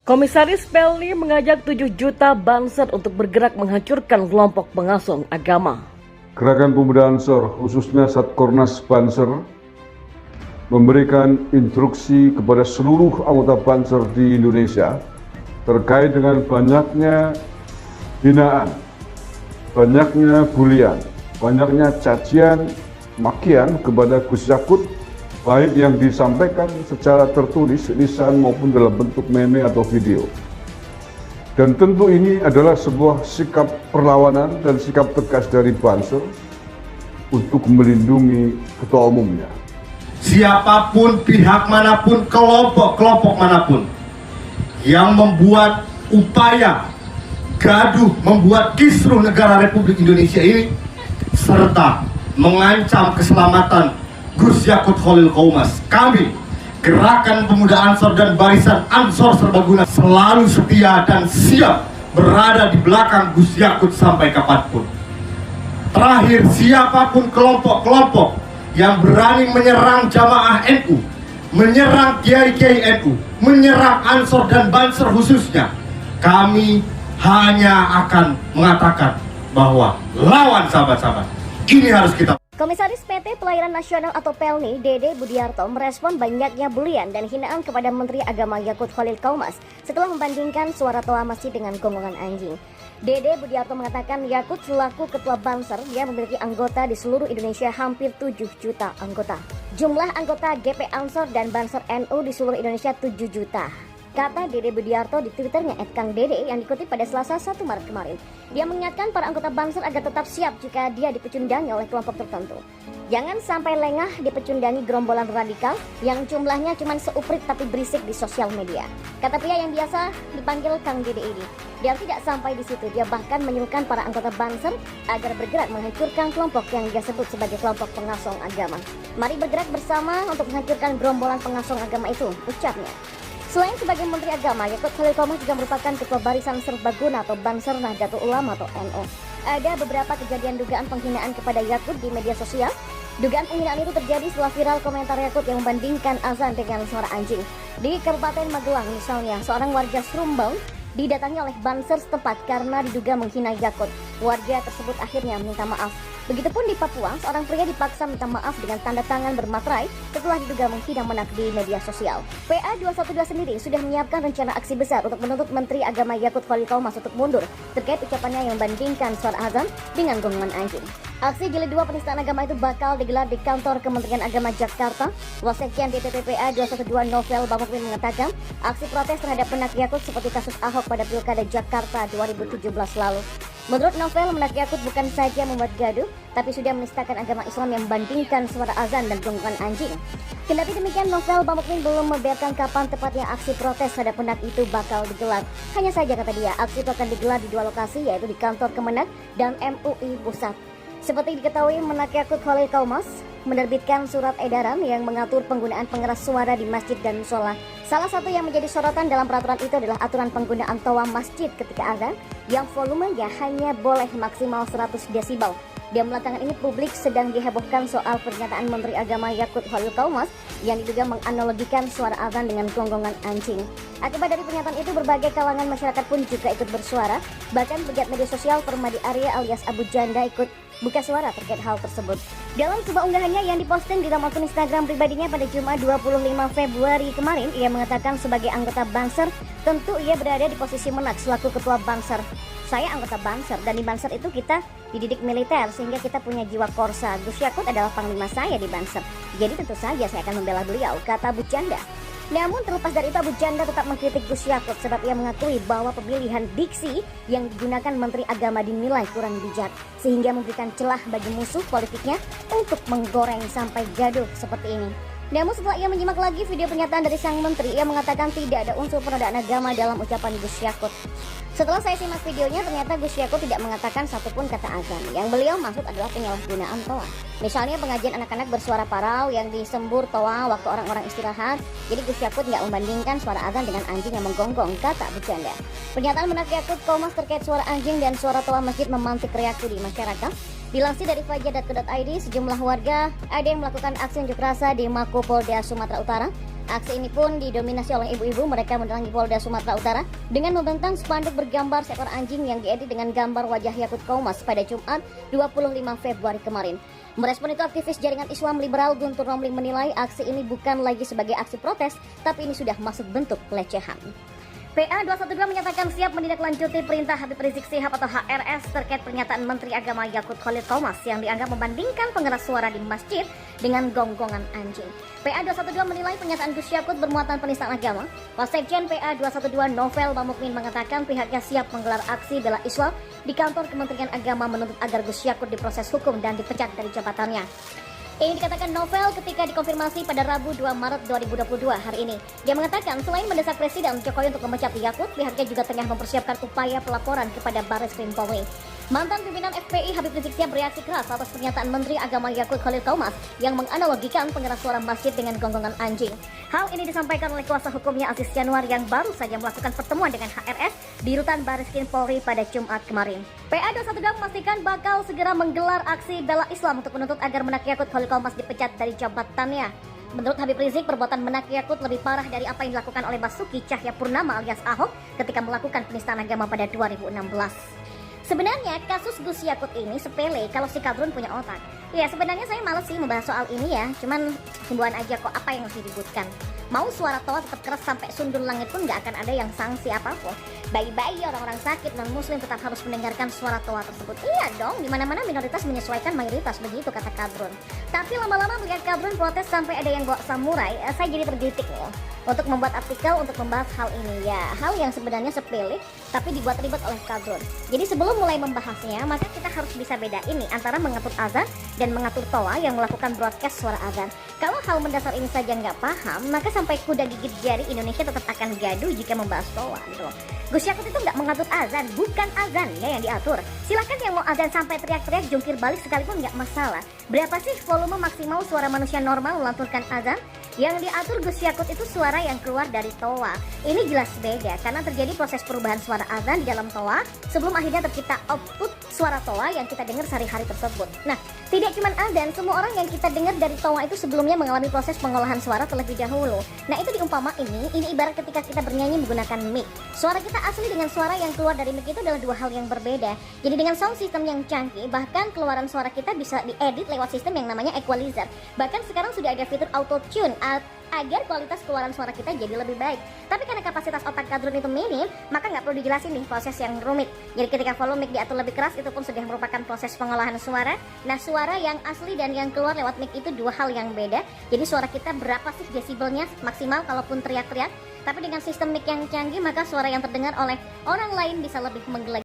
Komisaris Pelni mengajak 7 juta Banser untuk bergerak menghancurkan kelompok pengasuh agama. Gerakan Pemuda Ansor, khususnya Satkornas Banser, memberikan instruksi kepada seluruh anggota Banser di Indonesia terkait dengan banyaknya hinaan, banyaknya bulian, banyaknya cacian, makian kepada Gus Yakut, baik yang disampaikan secara tertulis, lisan maupun dalam bentuk meme atau video. Dan tentu ini adalah sebuah sikap perlawanan dan sikap tegas dari Banser untuk melindungi ketua umumnya. Siapapun, pihak manapun, kelompok manapun yang membuat upaya gaduh, membuat kisruh negara Republik Indonesia ini, serta mengancam keselamatan Gus Yakut Khalil Qaumas, kami Gerakan Pemuda Ansor dan Barisan Ansor Serbaguna selalu setia dan siap berada di belakang Gus Yakut sampai kapanpun. Terakhir, siapapun kelompok-kelompok yang berani menyerang jamaah NU, menyerang kiai-kiai NU, menyerang Ansor dan Banser khususnya, kami hanya akan mengatakan bahwa lawan sahabat-sahabat. Ini harus kita. Komisaris PT Pelayanan Nasional atau Pelni, Dede Budiarto, merespon banyaknya bulian dan hinaan kepada Menteri Agama Yakut Khalil Qaumas setelah membandingkan suara toa masjid dengan gonggongan anjing. Dede Budiarto mengatakan Yakut selaku ketua Banser, dia memiliki anggota di seluruh Indonesia hampir 7 juta anggota. Jumlah anggota GP Ansor dan Banser NU di seluruh Indonesia 7 juta. Kata Dede Budiarto di Twitternya @kangdede yang dikutip pada Selasa 1 Maret kemarin. Dia mengingatkan para anggota Banser agar tetap siap jika dia dipecundangi oleh kelompok tertentu. Jangan sampai lengah dipecundangi gerombolan radikal yang jumlahnya cuma seuprit tapi berisik di sosial media. Kata pria yang biasa dipanggil Kang Dede ini. Dia tidak sampai di situ, dia bahkan menyuruhkan para anggota Banser agar bergerak menghancurkan kelompok yang dia sebut sebagai kelompok pengasong agama. Mari bergerak bersama untuk menghancurkan gerombolan pengasong agama itu, ucapnya. Selain sebagai Menteri Agama, Yakut Khalil Qaumas juga merupakan Ketua Barisan Serbaguna atau Banser Nahdlatul Ulama atau NU. Ada beberapa kejadian dugaan penghinaan kepada Yakut di media sosial. Dugaan penghinaan itu terjadi setelah viral komentar Yakut yang membandingkan azan dengan suara anjing. Di Kabupaten Magelang misalnya, seorang warga Srumbang didatangi oleh Banser setempat karena diduga menghina Yakut. Warga tersebut akhirnya meminta maaf. Begitupun di Papua, seorang pria dipaksa minta maaf dengan tanda tangan bermaterai setelah diduga menghina menak di media sosial. PA 212 sendiri sudah menyiapkan rencana aksi besar untuk menuntut Menteri Agama Yakut Khalil Qaumas untuk mundur terkait ucapannya yang membandingkan suara azan dengan gonggongan anjing. Aksi jilid 2 penistaan agama itu bakal digelar di kantor Kementerian Agama Jakarta. Wasekjen DPP PA 212 Novel Bamukmin mengatakan aksi protes terhadap menak Yakut seperti kasus Ahok pada Pilkada Jakarta 2017 lalu. Menurut Novel, menak Yakut bukan saja membuat gaduh, tapi sudah menistakan agama Islam yang membandingkan suara azan dan gonggongan anjing. Kendati demikian, Novel Bamukmin belum membeberkan kapan tepatnya aksi protes terhadap menak itu bakal digelar. Hanya saja, kata dia, aksi itu akan digelar di 2 lokasi, yaitu di kantor Kemenak dan MUI Pusat. Seperti diketahui, menak Yakut Khalil Qaumas menerbitkan surat edaran yang mengatur penggunaan pengeras suara di masjid dan musola. Salah satu yang menjadi sorotan dalam peraturan itu adalah aturan penggunaan toa masjid ketika azan yang volumenya hanya boleh maksimal 100 desibel. Dan belakangan ini publik sedang dihebohkan soal pernyataan Menteri Agama Yakut Khalil Qaumas yang diduga menganalogikan suara azan dengan gonggongan anjing. Akibat dari pernyataan itu, berbagai kalangan masyarakat pun juga ikut bersuara. Bahkan pegiat media sosial Permadi Arya alias Abu Janda ikut buka suara terkait hal tersebut. Dalam sebuah unggahannya yang diposting di dalam akun Instagram pribadinya pada Jumat 25 Februari kemarin, ia mengatakan sebagai anggota Banser, tentu ia berada di posisi menak selaku ketua Banser. Saya anggota Banser dan di Banser itu kita dididik militer sehingga kita punya jiwa korsa. Gus Yakut adalah panglima saya di Banser. Jadi tentu saja saya akan membela beliau, kata Abu Janda. Namun terlepas dari itu, Abu Janda tetap mengkritik Gus Yakut sebab ia mengakui bahwa pemilihan diksi yang digunakan Menteri Agama dinilai kurang bijak sehingga memberikan celah bagi musuh politiknya untuk menggoreng sampai gaduh seperti ini. Namun setelah ia menyimak lagi video pernyataan dari sang menteri, ia mengatakan tidak ada unsur penodaan agama dalam ucapan Gus Yakut. Setelah saya simak videonya, ternyata Gus Yakut tidak mengatakan satupun kata azan. Yang beliau maksud adalah penyalahgunaan toa. Misalnya pengajian anak-anak bersuara parau yang disembur toa waktu orang-orang istirahat. Jadi Gus Yakut nggak membandingkan suara azan dengan anjing yang menggonggong, kata bercanda. Pernyataan menak Yakut Qaumas terkait suara anjing dan suara toa masjid memantik reaksi di masyarakat. Dilansir dari fajar.co.id, sejumlah warga ada yang melakukan aksi unjuk rasa di Mako Polda Sumatera Utara Aksi ini pun didominasi oleh ibu-ibu. Mereka mendatangi Polda Sumatera Utara dengan membentang spanduk bergambar seekor anjing yang diedit dengan gambar wajah Yakut Kaumas pada Jumat 25 Februari kemarin. Merespon itu, aktivis jaringan Islam liberal Guntur Romli menilai aksi ini bukan lagi sebagai aksi protes, tapi ini sudah masuk bentuk pelecehan. PA 212 menyatakan siap menindaklanjuti perintah Habib Rizik Syihab atau HRS terkait pernyataan Menteri Agama Yakut Khalil Kaumas yang dianggap membandingkan pengeras suara di masjid dengan gonggongan anjing. PA 212 menilai pernyataan Gus Yakut bermuatan penistaan agama. Wasekjen PA 212 Novel Bamukmin mengatakan pihaknya siap menggelar aksi bela Islam di kantor Kementerian Agama menuntut agar Gus Yakut diproses hukum dan dipecat dari jabatannya. Ini dikatakan Novel ketika dikonfirmasi pada Rabu 2 Maret 2022 hari ini. Dia mengatakan selain mendesak Presiden Jokowi untuk memecat Yakut, pihaknya juga tengah mempersiapkan upaya pelaporan kepada Barreskrim Polri. Mantan pimpinan FPI Habib Rizik Syihab bereaksi keras atas pernyataan Menteri Agama Yakut Khalil Kaumas yang menganalogikan pengeras suara masjid dengan gonggongan anjing. Hal ini disampaikan oleh kuasa hukumnya Aziz Januar yang baru saja melakukan pertemuan dengan HRS di Rutan Barreskrim Polri pada Jumat kemarin. PA 212 memastikan bakal segera menggelar aksi bela Islam untuk menuntut agar Menak Yakut Khalil Kaumas dipecat dari jabatannya. Menurut Habib Rizik, perbuatan Menak Yakut lebih parah dari apa yang dilakukan oleh Basuki Cahayapurnama alias Ahok ketika melakukan penistaan agama pada 2016. Sebenarnya kasus Gus Yakut ini sepele kalau si Kadrun punya otak. Ya sebenarnya saya males sih membahas soal ini ya, cuman himbauan aja kok, apa yang harus diributkan. Mau suara toa tetap keras sampai sundul langit pun gak akan ada yang sanksi apapun. Bayi-bayi, orang-orang sakit, non-muslim tetap harus mendengarkan suara toa tersebut. Iya dong, dimana-mana minoritas menyesuaikan mayoritas, begitu kata Kadrun. Tapi lama-lama melihat Kadrun protes sampai ada yang bawa samurai, saya jadi tergelitik nih untuk membuat artikel untuk membahas hal ini. Ya, hal yang sebenarnya sepele tapi dibuat ribet oleh Kadrun. Jadi sebelum mulai membahasnya, maka kita harus bisa bedain nih antara mengatur azan dan mengatur toa yang melakukan broadcast suara azan. Kalau hal mendasar ini saja nggak paham, maka sampai kuda gigit jari Indonesia tetap akan gaduh jika membahas toa gitu. Gus Yakut itu nggak mengatur azan, bukan azannya yang diatur. Silakan yang mau azan sampai teriak-teriak jungkir balik sekalipun nggak masalah. Berapa sih volume maksimal suara manusia normal melanturkan azan? Yang diatur Gus Yakut itu suara yang keluar dari toa. Ini jelas beda karena terjadi proses perubahan suara azan di dalam toa sebelum akhirnya tercipta output suara toa yang kita dengar sehari-hari tersebut. Nah, tidak cuma azan, semua orang yang kita dengar dari toa itu sebelumnya mengalami proses pengolahan suara terlebih dahulu. Nah, itu diumpama ini ibarat ketika kita bernyanyi menggunakan mic. Suara kita asli dengan suara yang keluar dari mic itu adalah dua hal yang berbeda. Jadi dengan sound system yang canggih, bahkan keluaran suara kita bisa diedit lewat sistem yang namanya equalizer. Bahkan sekarang sudah ada fitur auto tune agar kualitas keluaran suara kita jadi lebih baik. Tapi karena kapasitas otak Kadrun itu minim, maka nggak perlu dijelasin nih proses yang rumit. Jadi ketika volume mic diatur lebih keras, itu pun sudah merupakan proses pengolahan suara. Nah, suara yang asli dan yang keluar lewat mic itu dua hal yang beda. Jadi suara kita berapa sih desibelnya maksimal kalaupun teriak-teriak. Tapi dengan sistem mic yang canggih, maka suara yang terdengar oleh orang lain bisa lebih menggelegar.